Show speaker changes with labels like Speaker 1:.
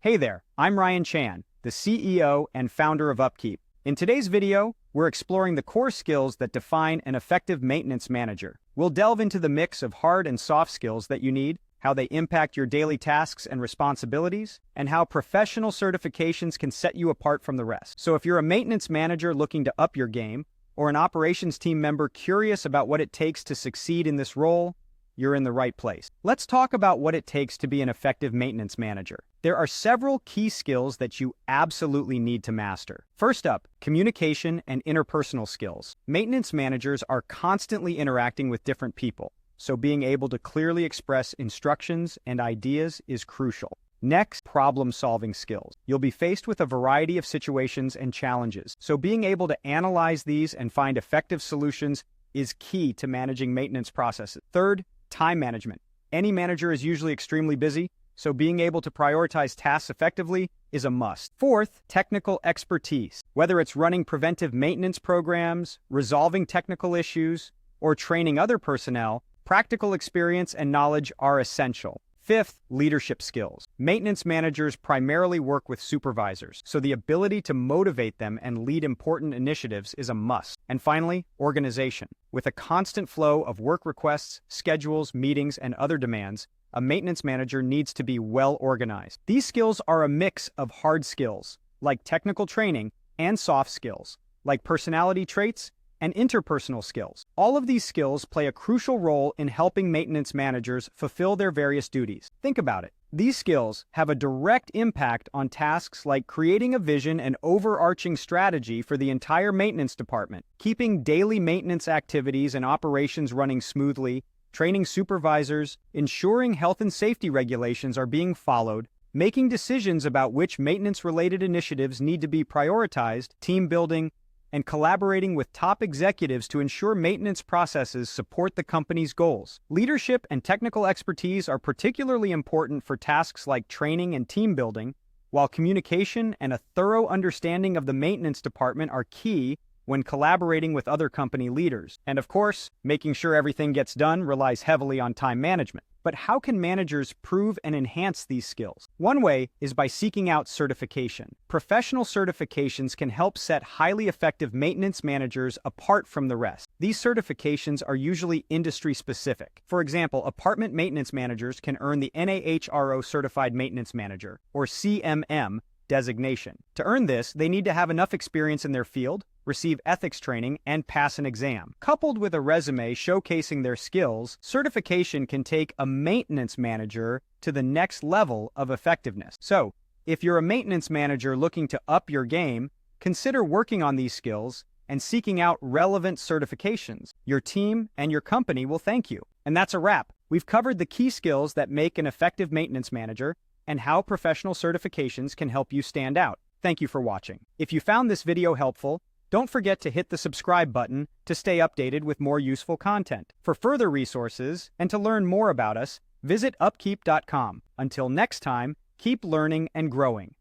Speaker 1: Hey there, I'm Ryan Chan, the CEO and founder of UpKeep. In today's video, we're exploring the core skills that define an effective maintenance manager. We'll delve into the mix of hard and soft skills that you need, how they impact your daily tasks and responsibilities, and how professional certifications can set you apart from the rest. So if you're a maintenance manager looking to up your game, or an operations team member curious about what it takes to succeed in this role, you're in the right place. Let's talk about what it takes to be an effective maintenance manager. There are several key skills that you absolutely need to master. First up, communication and interpersonal skills. Maintenance managers are constantly interacting with different people, so being able to clearly express instructions and ideas is crucial. Next, problem-solving skills. You'll be faced with a variety of situations and challenges, so being able to analyze these and find effective solutions is key to managing maintenance processes. Third, time management. Any manager is usually extremely busy, so being able to prioritize tasks effectively is a must. Fourth, technical expertise. Whether it's running preventive maintenance programs, resolving technical issues, or training other personnel, practical experience and knowledge are essential. Fifth, leadership skills. Maintenance managers primarily work with supervisors, so the ability to motivate them and lead important initiatives is a must. And finally, organization. With a constant flow of work requests, schedules, meetings, and other demands, a maintenance manager needs to be well organized. These skills are a mix of hard skills, like technical training, and soft skills, like personality traits and interpersonal skills. All of these skills play a crucial role in helping maintenance managers fulfill their various duties. Think about it. These skills have a direct impact on tasks like creating a vision and overarching strategy for the entire maintenance department, keeping daily maintenance activities and operations running smoothly, training supervisors, ensuring health and safety regulations are being followed, making decisions about which maintenance-related initiatives need to be prioritized, team building, and collaborating with top executives to ensure maintenance processes support the company's goals. Leadership and technical expertise are particularly important for tasks like training and team building, while communication and a thorough understanding of the maintenance department are key when collaborating with other company leaders. And of course, making sure everything gets done relies heavily on time management. But how can managers prove and enhance these skills? One way is by seeking out certification. Professional certifications can help set highly effective maintenance managers apart from the rest. These certifications are usually industry-specific. For example, apartment maintenance managers can earn the NAHRO Certified Maintenance Manager, or CMM, designation. To earn this, they need to have enough experience in their field, receive ethics training, and pass an exam. Coupled with a resume showcasing their skills, certification can take a maintenance manager to the next level of effectiveness. So, if you're a maintenance manager looking to up your game, consider working on these skills and seeking out relevant certifications. Your team and your company will thank you. And that's a wrap. We've covered the key skills that make an effective maintenance manager and how professional certifications can help you stand out. Thank you for watching. If you found this video helpful, don't forget to hit the subscribe button to stay updated with more useful content. For further resources and to learn more about us, visit upkeep.com. Until next time, keep learning and growing.